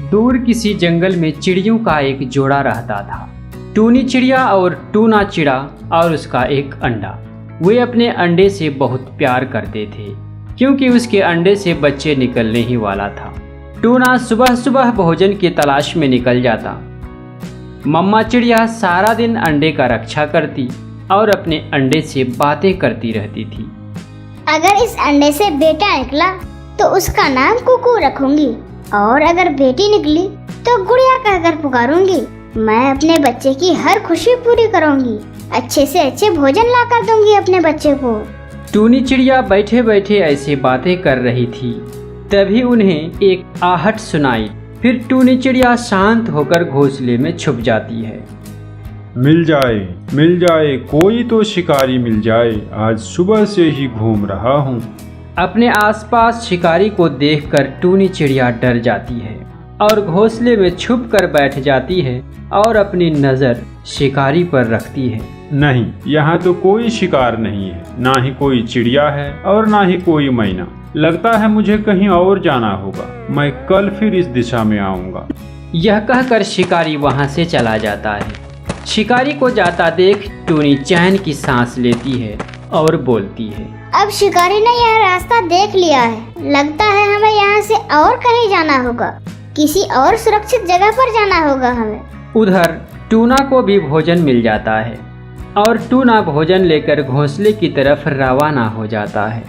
दूर किसी जंगल में चिड़ियों का एक जोड़ा रहता था। टूनी चिड़िया और टूना चिड़ा और उसका एक अंडा। वे अपने अंडे से बहुत प्यार करते थे क्योंकि उसके अंडे से बच्चे निकलने ही वाला था। टूना सुबह सुबह भोजन की तलाश में निकल जाता। मम्मा चिड़िया सारा दिन अंडे का रक्षा करती और अपने अंडे से बातें करती रहती थी। अगर इस अंडे से बेटा निकला तो उसका नाम कुकू रखूंगी, और अगर बेटी निकली तो गुड़िया कहकर पुकारूंगी। मैं अपने बच्चे की हर खुशी पूरी करूंगी, अच्छे से अच्छे भोजन ला कर दूंगी अपने बच्चे को। टूनी चिड़िया बैठे बैठे ऐसे बातें कर रही थी, तभी उन्हें एक आहट सुनाई। फिर टूनी चिड़िया शांत होकर घोंसले में छुप जाती है। मिल जाए कोई तो शिकारी मिल जाए, आज सुबह से ही घूम रहा हूँ। अपने आसपास शिकारी को देखकर टूनी चिड़िया डर जाती है और घोंसले में छुप कर बैठ जाती है और अपनी नज़र शिकारी पर रखती है। नहीं, यहाँ तो कोई शिकार नहीं है, ना ही कोई चिड़िया है और ना ही कोई मैना। लगता है मुझे कहीं और जाना होगा, मैं कल फिर इस दिशा में आऊँगा। यह कहकर शिकारी वहाँ से चला जाता है। शिकारी को जाता देख टूनी चैन की सांस लेती है और बोलती है, अब शिकारी ने यह रास्ता देख लिया है, लगता है हमें यहाँ से और कहीं जाना होगा, किसी और सुरक्षित जगह पर जाना होगा हमें। उधर टूना को भी भोजन मिल जाता है और टूना भोजन लेकर घोंसले की तरफ रवाना हो जाता है।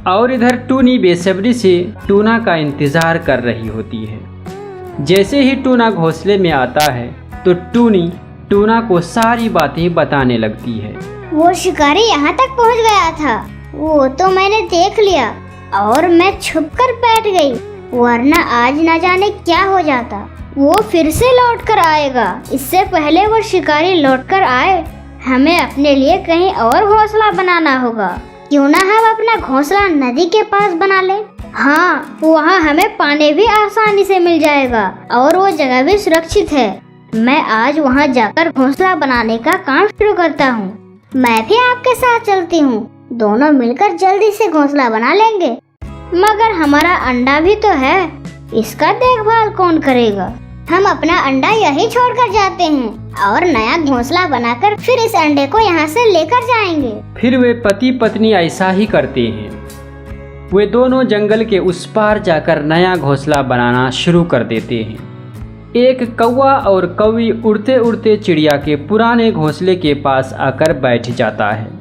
और इधर टूनी बेसब्री से टूना का इंतजार कर रही होती है। जैसे ही टूना घोंसले में आता है तो टूनी टूना को सारी बातें बताने लगती है। वो शिकारी यहाँ तक पहुँच गया था, वो तो मैंने देख लिया और मैं छुपकर बैठ गई, वरना आज न जाने क्या हो जाता। वो फिर से लौट कर आएगा। इससे पहले वो शिकारी लौट कर आए, हमें अपने लिए कहीं और घोंसला बनाना होगा। क्यों ना हम अपना घोंसला नदी के पास बना लें? हाँ, वहाँ हमें पानी भी आसानी से मिल जाएगा और वो जगह भी सुरक्षित है। मैं आज वहाँ जाकर घोंसला बनाने का काम शुरू करता हूँ। मैं भी आपके साथ चलती हूँ, दोनों मिलकर जल्दी से घोंसला बना लेंगे। मगर हमारा अंडा भी तो है, इसका देखभाल कौन करेगा? हम अपना अंडा यहीं छोड़कर जाते हैं और नया घोंसला बनाकर फिर इस अंडे को यहाँ से लेकर जाएंगे। फिर वे पति पत्नी ऐसा ही करते हैं। वे दोनों जंगल के उस पार जाकर नया घोंसला बनाना शुरू कर देते हैं। एक कौवा और कौवी उड़ते उड़ते चिड़िया के पुराने घोंसले के पास आकर बैठ जाता है।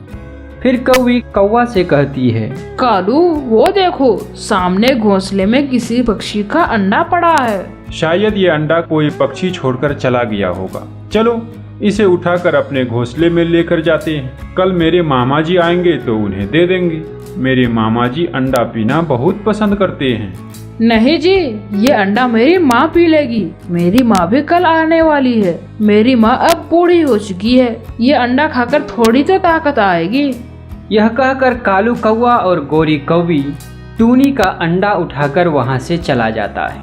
फिर कौवी कौवा से कहती है, कालू, वो देखो, सामने घोंसले में किसी पक्षी का अंडा पड़ा है। शायद ये अंडा कोई पक्षी छोड़कर चला गया होगा। चलो इसे उठाकर अपने घोंसले में लेकर जाते हैं। कल मेरे मामा जी आएंगे तो उन्हें दे देंगे। मेरे मामा जी अंडा पीना बहुत पसंद करते हैं। नहीं जी, ये अंडा मेरी माँ पी लेगी। मेरी माँ भी कल आने वाली है। मेरी माँ अब बूढ़ी हो चुकी है, ये अंडा खाकर थोड़ी तो ताकत आएगी। यह कहकर कालू कौवा और गोरी कौवी टूनी का अंडा उठाकर वहां से चला जाता है।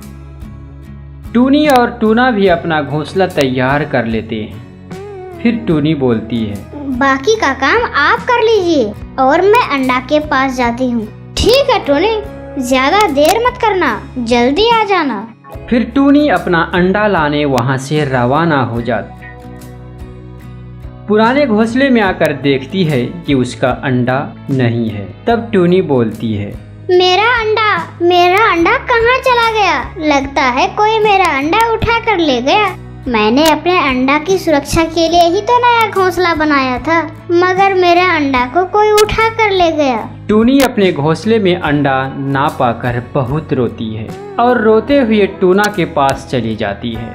टूनी और टूना भी अपना घोंसला तैयार कर लेते हैं। फिर टूनी बोलती है, बाकी का काम आप कर लीजिए और मैं अंडा के पास जाती हूँ। ठीक है टूनी, ज्यादा देर मत करना, जल्दी आ जाना। फिर टूनी अपना अंडा लाने वहां से रवाना हो जाती। पुराने घोंसले में आकर देखती है कि उसका अंडा नहीं है। तब टूनी बोलती है, मेरा अंडा कहाँ चला गया? लगता है कोई मेरा अंडा उठा कर ले गया। मैंने अपने अंडा की सुरक्षा के लिए ही तो नया घोंसला बनाया था, मगर मेरे अंडा को कोई उठा कर ले गया। टूनी अपने घोंसले में अंडा ना पाकर बहुत रोती है और रोते हुए टूना के पास चली जाती है।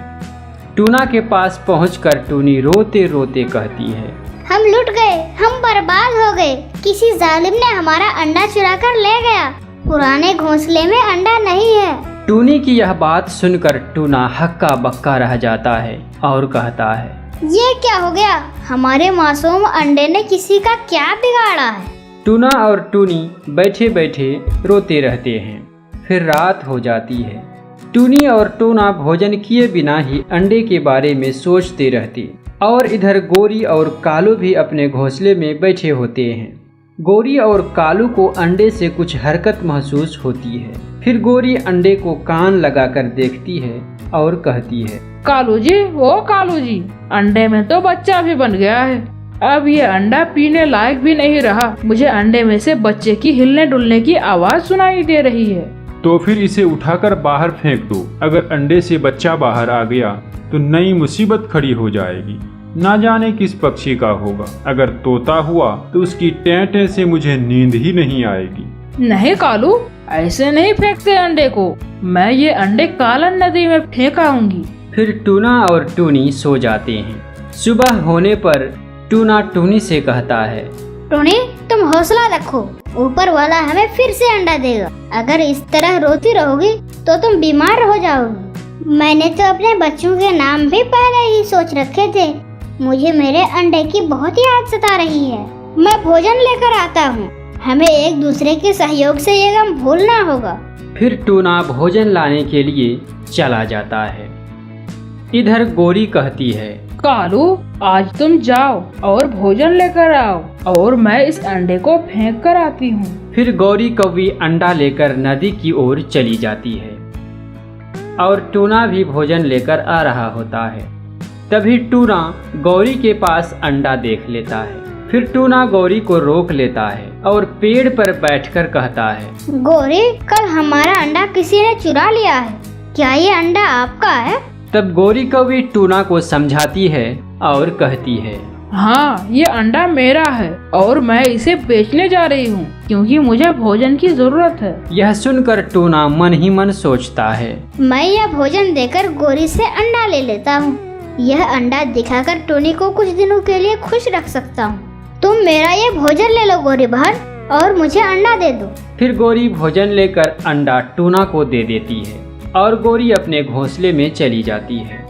टूना के पास पहुंचकर टूनी रोते रोते कहती है, हम लुट गए, हम बर्बाद हो गए। किसी जालिम ने हमारा अंडा चुरा कर ले गया। पुराने घोंसले में अंडा नहीं है। टूनी की यह बात सुनकर टूना हक्का बक्का रह जाता है और कहता है, ये क्या हो गया? हमारे मासूम अंडे ने किसी का क्या बिगाड़ा है? टूना और टूनी बैठे बैठे रोते रहते हैं। फिर रात हो जाती है। टूनी और टूना भोजन किए बिना ही अंडे के बारे में सोचते रहते और इधर गोरी और कालू भी अपने घोंसले में बैठे होते हैं। गोरी और कालू को अंडे से कुछ हरकत महसूस होती है। फिर गोरी अंडे को कान लगाकर देखती है और कहती है, कालू जी, ओ कालू जी, अंडे में तो बच्चा भी बन गया है। अब ये अंडा पीने लायक भी नहीं रहा। मुझे अंडे में से बच्चे की हिलने डुलने की आवाज सुनाई दे रही है। तो फिर इसे उठाकर बाहर फेंक दो। अगर अंडे से बच्चा बाहर आ गया तो नई मुसीबत खड़ी हो जाएगी। ना जाने किस पक्षी का होगा। अगर तोता हुआ तो उसकी टें से मुझे नींद ही नहीं आएगी। नहीं कालू, ऐसे नहीं फेंकते अंडे को। मैं ये अंडे कालन नदी में फेंकाऊंगी। फिर टूना और टूनी सो जाते हैं। सुबह होने पर टूना टूनी से कहता है, टूनी, तुम हौसला रखो, ऊपर वाला हमें फिर से अंडा देगा। अगर इस तरह रोती रहोगी तो तुम बीमार हो जाओगी। मैंने तो अपने बच्चों के नाम भी पहले ही सोच रखे थे। मुझे मेरे अंडे की बहुत याद सता रही है। मैं भोजन लेकर आता हूँ। हमें एक दूसरे के सहयोग से ये गम भूलना होगा। फिर टूना भोजन लाने के लिए चला जाता है। इधर गोरी कहती है, कालू, आज तुम जाओ और भोजन लेकर आओ और मैं इस अंडे को फेंक कर आती हूँ। फिर गौरी कौवी अंडा लेकर नदी की ओर चली जाती है और टूना भी भोजन लेकर आ रहा होता है। तभी टूना गौरी के पास अंडा देख लेता है। फिर टूना गौरी को रोक लेता है और पेड़ पर बैठकर कहता है, गौरी, कल हमारा अंडा किसी ने चुरा लिया है। क्या ये अंडा आपका है? तब गौरी कौवी टूना को समझाती है और कहती है, हाँ, ये अंडा मेरा है और मैं इसे बेचने जा रही हूँ क्योंकि मुझे भोजन की जरूरत है। यह सुनकर टूना मन ही मन सोचता है, मैं यह भोजन देकर गौरी से अंडा ले लेता हूँ। यह अंडा दिखाकर टूनी को कुछ दिनों के लिए खुश रख सकता हूँ। तुम मेरा ये भोजन ले लो गौरी बहन और मुझे अंडा दे दो। फिर गौरी भोजन लेकर अंडा टूना को दे देती है और गौरी अपने घोंसले में चली जाती है।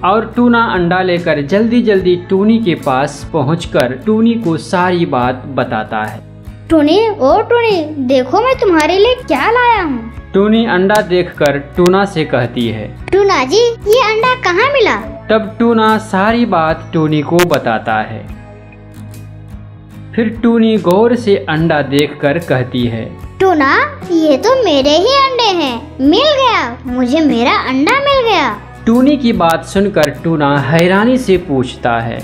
और टूना अंडा लेकर जल्दी जल्दी टूनी के पास पहुंचकर टूनी को सारी बात बताता है। टूनी, ओ टूनी, देखो मैं तुम्हारे लिए क्या लाया हूँ। टूनी अंडा देखकर टूना से कहती है, टूना जी, ये अंडा कहाँ मिला? तब टूना सारी बात टूनी को बताता है। फिर टूनी गौर से अंडा देखकर कहती है, टूना, ये तो मेरे ही अंडे हैं। मिल गया, मुझे मेरा अंडा मिल गया। टूनी की बात सुनकर टूना हैरानी से पूछता है,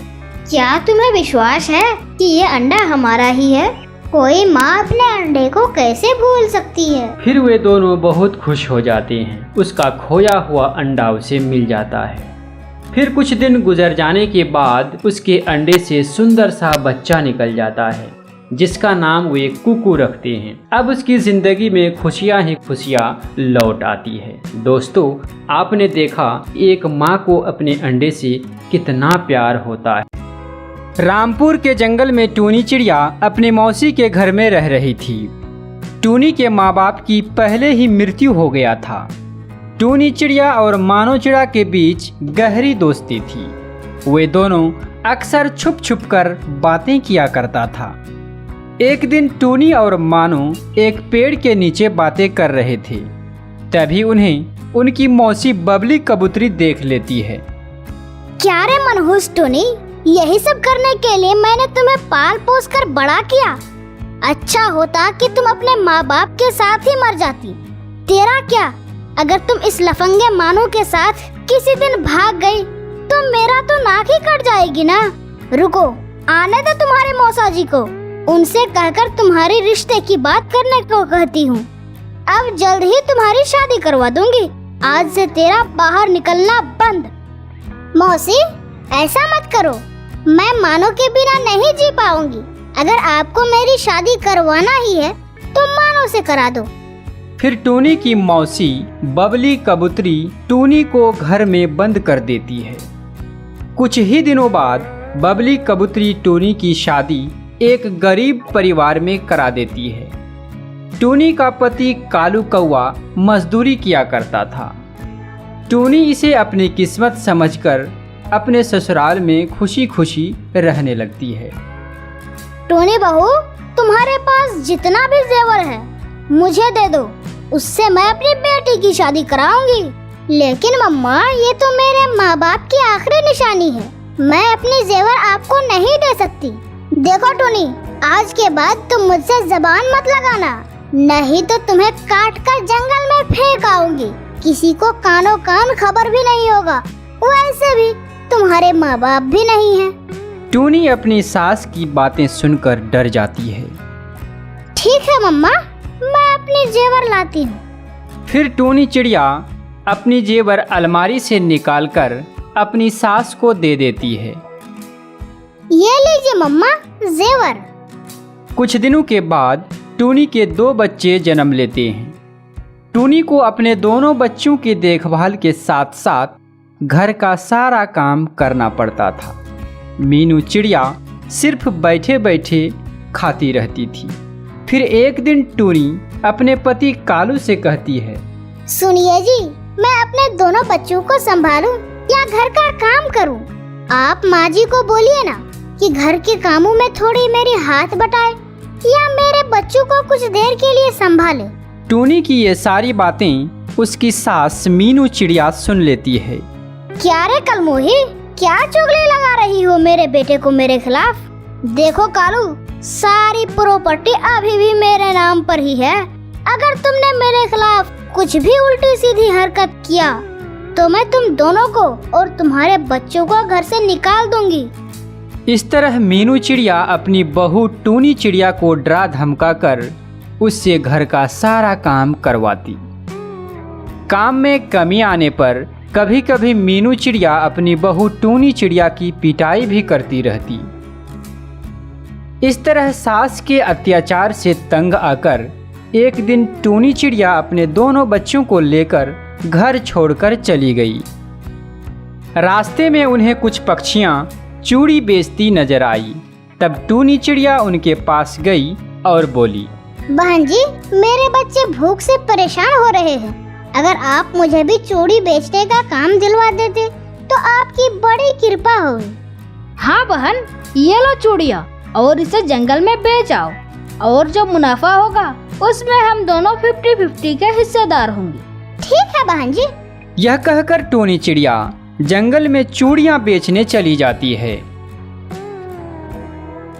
क्या तुम्हें विश्वास है कि ये अंडा हमारा ही है? कोई माँ अपने अंडे को कैसे भूल सकती है? फिर वे दोनों बहुत खुश हो जाते हैं। उसका खोया हुआ अंडा उसे मिल जाता है। फिर कुछ दिन गुजर जाने के बाद उसके अंडे से सुंदर सा बच्चा निकल जाता है जिसका नाम वे कुकू रखते हैं। अब उसकी जिंदगी में खुशियां ही खुशियां लौट आती है। दोस्तों, आपने देखा एक माँ को अपने अंडे से कितना प्यार होता है। रामपुर के जंगल में टूनी चिड़िया अपनी मौसी के घर में रह रही थी। टूनी के माँ बाप की पहले ही मृत्यु हो गया था। टूनी चिड़िया और मानो चिड़ा के बीच गहरी दोस्ती थी। वे दोनों अक्सर छुप छुप कर बातें किया करता था। एक दिन टूनी और मानो एक पेड़ के नीचे बातें कर रहे थे। तभी उन्हें उनकी मौसी बबली कबूतरी देख लेती है। क्या रे मनहूस टूनी, यही सब करने के लिए मैंने तुम्हें पाल पोस कर बड़ा किया। अच्छा होता कि तुम अपने माँ बाप के साथ ही मर जाती। तेरा क्या, अगर तुम इस लफंगे मानो के साथ किसी दिन भाग गई तो मेरा तो नाक ही कट जाएगी ना। रुको, आने दो तुम्हारे मौसा जी को। उनसे कहकर तुम्हारी रिश्ते की बात करने को कहती हूँ। अब जल्द ही तुम्हारी शादी करवा दूंगी। आज से तेरा बाहर निकलना बंद। मौसी, ऐसा मत करो। मैं मानो के बिना नहीं जी पाऊंगी। अगर आपको मेरी शादी करवाना ही है तो मानो से करा दो। फिर टूनी की मौसी बबली कबूतरी टूनी को घर में बंद कर देती है। कुछ ही दिनों बाद बबली कबूतरी टूनी की शादी एक गरीब परिवार में करा देती है। टूनी का पति कालू कौवा मजदूरी किया करता था। टूनी इसे अपनी किस्मत समझकर अपने ससुराल में खुशी खुशी रहने लगती है। टूनी बहू, तुम्हारे पास जितना भी जेवर है मुझे दे दो। उससे मैं अपनी बेटी की शादी कराऊंगी। लेकिन मम्मा, ये तो मेरे माँ बाप की आखिरी निशानी है। मैं अपनी जेवर आपको नहीं दे सकती। देखो टूनी, आज के बाद तुम मुझसे जबान मत लगाना। नहीं तो तुम्हें काट कर जंगल में फेंक आऊंगी। किसी को कानो कान खबर भी नहीं होगा। वैसे भी तुम्हारे माँ बाप भी नहीं हैं। टूनी अपनी सास की बातें सुनकर डर जाती है। ठीक है मम्मा, मैं अपनी जेवर लाती हूँ। फिर टूनी चिड़िया अपनी जेवर अलमारी से निकालकर अपनी सास को दे देती है। ये लीजिए मम्मा, जेवर। कुछ दिनों के बाद टूनी के 2 बच्चे जन्म लेते हैं। टूनी को अपने दोनों बच्चों की देखभाल के साथ साथ घर का सारा काम करना पड़ता था। मीनू चिड़िया सिर्फ बैठे बैठे खाती रहती थी। फिर एक दिन टूनी अपने पति कालू से कहती है, सुनिए जी, मैं अपने दोनों बच्चों को संभालूं या घर का काम करूं? आप माँ जी को बोलिए ना कि घर के कामों में थोड़ी मेरी हाथ बटाए या मेरे बच्चों को कुछ देर के लिए संभाले। टूनी की ये सारी बातें उसकी सास मीनू चिड़िया सुन लेती है। क्या रे कलमोही, क्या चुगली लगा रही हो मेरे बेटे को मेरे खिलाफ? देखो कालू, सारी प्रॉपर्टी अभी भी मेरे नाम पर ही है। अगर तुमने मेरे खिलाफ कुछ भी उल्टी सीधी हरकत किया तो मैं तुम दोनों को और तुम्हारे बच्चों को घर से निकाल दूंगी। इस तरह मीनू चिड़िया अपनी बहू टूनी चिड़िया को डरा धमका कर उससे घर का सारा काम करवाती। काम में कमी आने पर कभी कभी मीनू चिड़िया अपनी बहू टूनी चिड़िया की पिटाई भी करती रहती। इस तरह सास के अत्याचार से तंग आकर एक दिन टूनी चिड़िया अपने दोनों बच्चों को लेकर घर छोड़कर चली गई। रास्ते में उन्हें कुछ पक्षियां चूड़ी बेचती नजर आई। तब टूनी चिड़िया उनके पास गई और बोली, बहन जी, मेरे बच्चे भूख से परेशान हो रहे हैं। अगर आप मुझे भी चूड़ी बेचने का काम दिलवा देते तो आपकी बड़ी कृपा होगी। हाँ बहन, ये लो चूड़ियाँ और इसे जंगल में बेच आओ और जो मुनाफा होगा उसमें हम दोनों 50-50 के हिस्सेदार होंगे। ठीक है बहन जी। यह कहकर टूनी चिड़िया जंगल में चूड़ियाँ बेचने चली जाती है।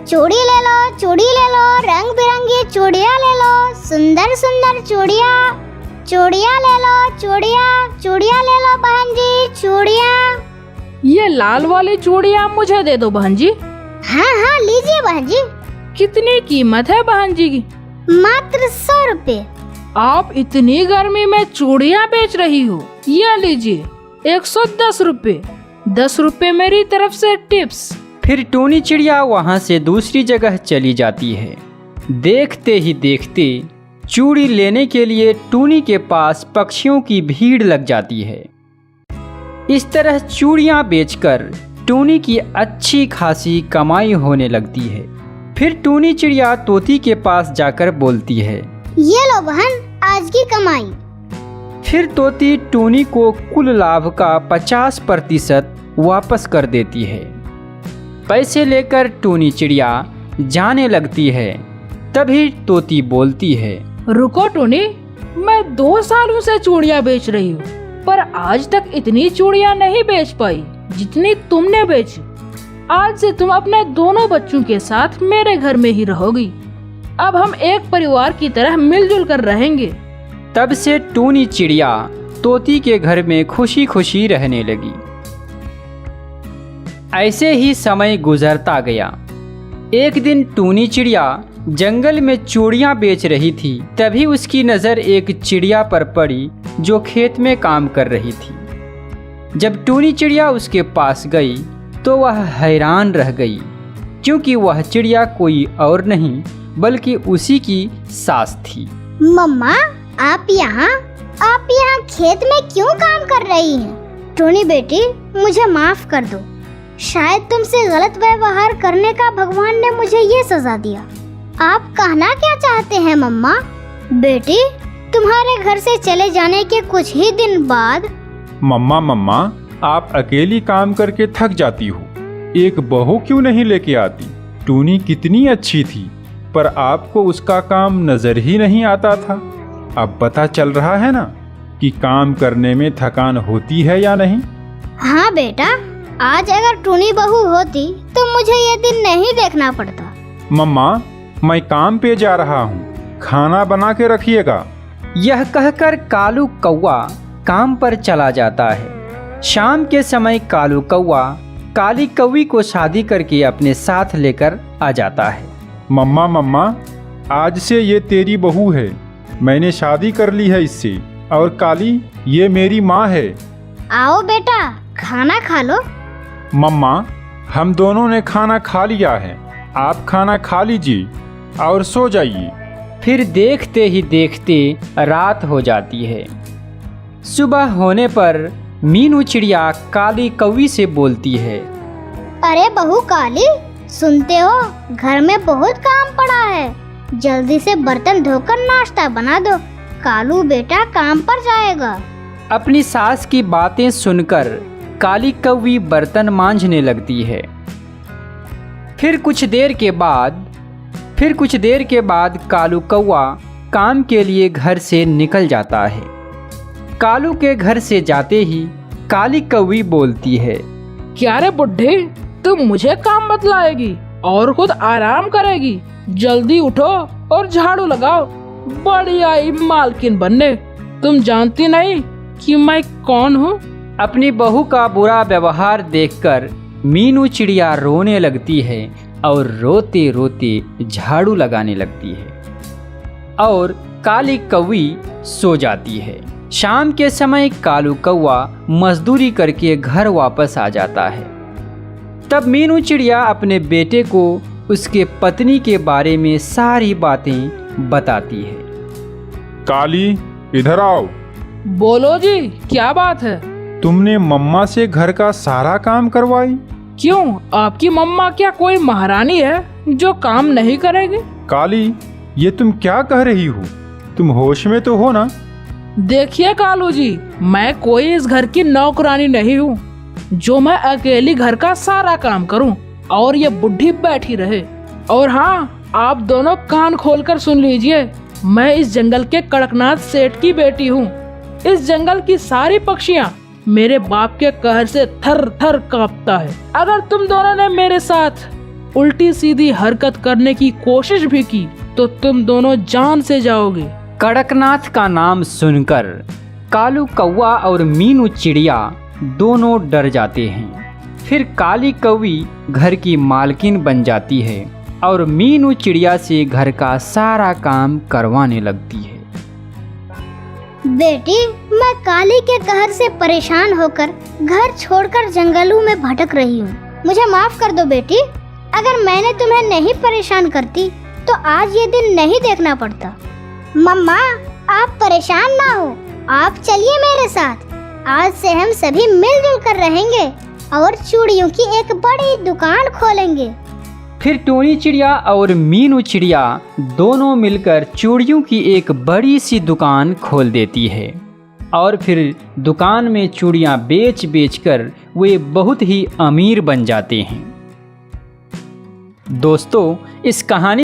चूड़ी ले लो, चूड़ी ले लो, रंग बिरंगी चूड़ियाँ ले लो, सुंदर सुंदर चूड़ियाँ। चूड़ियाँ ले लो, चूड़ियाँ ले लो बहन जी, चूड़ियाँ। ये लाल वाली चूड़ियाँ मुझे दे दो बहन जी। हाँ हाँ लीजिए बहन जी। कितनी कीमत है बहन जी की? मात्र 100 रुपए। आप इतनी गर्मी में चूड़ियाँ बेच रही हो? ये लीजिए 110 रुपए। 10 रुपए मेरी तरफ से टिप्स। फिर टूनी चिड़िया वहाँ से दूसरी जगह चली जाती है। देखते ही देखते चूड़ी लेने के लिए टूनी के पास पक्षियों की भीड़ लग जाती है। इस तरह चूड़ियाँ बेचकर टूनी की अच्छी खासी कमाई होने लगती है। फिर टूनी चिड़िया तोती के पास जाकर बोलती है, ये लो बहन, आज की कमाई। फिर तोती टूनी को कुल लाभ का 50% वापस कर देती है। पैसे लेकर टूनी चिड़िया जाने लगती है। तभी तोती बोलती है, रुको टूनी, मैं 2 सालों से चूड़ियाँ बेच रही हूँ पर आज तक इतनी चूड़ियाँ नहीं बेच पाई जितनी तुमने बेची। आज से तुम अपने दोनों बच्चों के साथ मेरे घर में ही रहोगी। अब हम एक परिवार की तरह मिलजुल कर रहेंगे। तब से टूनी चिड़िया तोती के घर में खुशी खुशी रहने लगी। ऐसे ही समय गुजरता गया। एक दिन टूनी चिड़िया जंगल में चूड़ियाँ बेच रही थी। तभी उसकी नज़र एक चिड़िया पर पड़ी जो खेत में काम कर रही थी। जब टूनी चिड़िया उसके पास गई तो वह हैरान रह गई, क्योंकि वह चिड़िया कोई और नहीं बल्कि उसी की सास थी। मम्मा, आप यहाँ खेत में क्यों काम कर रही हैं? टूनी बेटी, मुझे माफ कर दो। शायद तुमसे गलत व्यवहार करने का भगवान ने मुझे ये सजा दिया। आप कहना क्या चाहते हैं मम्मा? बेटी, तुम्हारे घर से चले जाने के कुछ ही दिन बाद। मम्मा, आप अकेली काम करके थक जाती हो। एक बहू क्यों नहीं लेके आती? टूनी कितनी अच्छी थी, पर आपको उसका काम नजर ही नहीं आता था। अब पता चल रहा है ना कि काम करने में थकान होती है या नहीं। हाँ बेटा, आज अगर टूनी बहू होती तो मुझे ये दिन नहीं देखना पड़ता। मम्मा, मैं काम पे जा रहा हूँ, खाना बना के रखिएगा। यह कहकर कालू कौवा काम पर चला जाता है। शाम के समय कालू कौवा काली कौवी को शादी करके अपने साथ लेकर आ जाता है। मम्मा मम्मा, आज से ये तेरी बहू है। मैंने शादी कर ली है इससे। और काली, ये मेरी माँ है। आओ बेटा, खाना खा लो। मम्मा, हम दोनों ने खाना खा लिया है। आप खाना खा लीजिए और सो जाइए। फिर देखते ही देखते रात हो जाती है। सुबह होने पर मीनू चिड़िया काली कौवी से बोलती है, अरे बहू काली, सुनते हो घर में बहुत काम पड़ा है। जल्दी से बर्तन धोकर नाश्ता बना दो, कालू बेटा काम पर जाएगा। अपनी सास की बातें सुनकर काली कौवी बर्तन मांजने लगती है। फिर कुछ देर के बाद कालू कौवा काम के लिए घर से निकल जाता है। कालू के घर से जाते ही काली कौवी बोलती है, क्या रे बुढ़े, तुम मुझे काम बतलाएगी और खुद आराम करेगी? जल्दी उठो और झाड़ू लगाओ, बड़ी आई मालकिन बनने। तुम जानती नहीं कि मैं कौन हूँ? अपनी बहू का बुरा व्यवहार देखकर मीनू चिड़िया रोने लगती है और रोते रोते झाड़ू लगाने लगती है और काली कौवी सो जाती है। शाम के समय कालू कौवा मजदूरी करके घर वापस आ जाता है। तब मीनू चिड़िया अपने बेटे को उसके पत्नी के बारे में सारी बातें बताती है। काली, इधर आओ। बोलो जी, क्या बात है? तुमने मम्मा से घर का सारा काम करवाई? क्यों, आपकी मम्मा क्या कोई महारानी है जो काम नहीं करेगी? काली, ये तुम क्या कह रही हो? तुम होश में तो हो ना? देखिए कालू जी, मैं कोई इस घर की नौकरानी नहीं हूँ जो मैं अकेली घर का सारा काम करूँ और ये बुढ़ी बैठी रहे। और हाँ, आप दोनों कान खोलकर सुन लीजिए, मैं इस जंगल के कड़कनाथ सेठ की बेटी हूँ। इस जंगल की सारी पक्षियाँ मेरे बाप के कहर से थर थर कांपता है। अगर तुम दोनों ने मेरे साथ उल्टी सीधी हरकत करने की कोशिश भी की तो तुम दोनों जान से जाओगे। कड़कनाथ का नाम सुनकर कालू कौवा और मीनू चिड़िया दोनों डर जाते हैं। फिर काली कौवी घर की मालकिन बन जाती है और मीनू चिड़िया से घर का सारा काम करवाने लगती है। बेटी, मैं काली के कहर से परेशान होकर घर छोड़कर जंगलों में भटक रही हूँ। मुझे माफ कर दो बेटी। अगर मैंने तुम्हें नहीं परेशान करती तो आज ये दिन नहीं देखना पड़ता। मम्मा, आप परेशान ना हो, आप चलिए मेरे साथ। आज से हम सभी मिलजुल कर रहेंगे और चूड़ियों की एक बड़ी दुकान खोलेंगे। फिर टूनी चिड़िया और मीनू चिड़िया दोनों मिलकर चूड़ियों की एक बड़ी सी दुकान खोल देती है और फिर दुकान में चूड़ियाँ बेच कर वे बहुत ही अमीर बन जाते हैं। दोस्तों, इस कहानी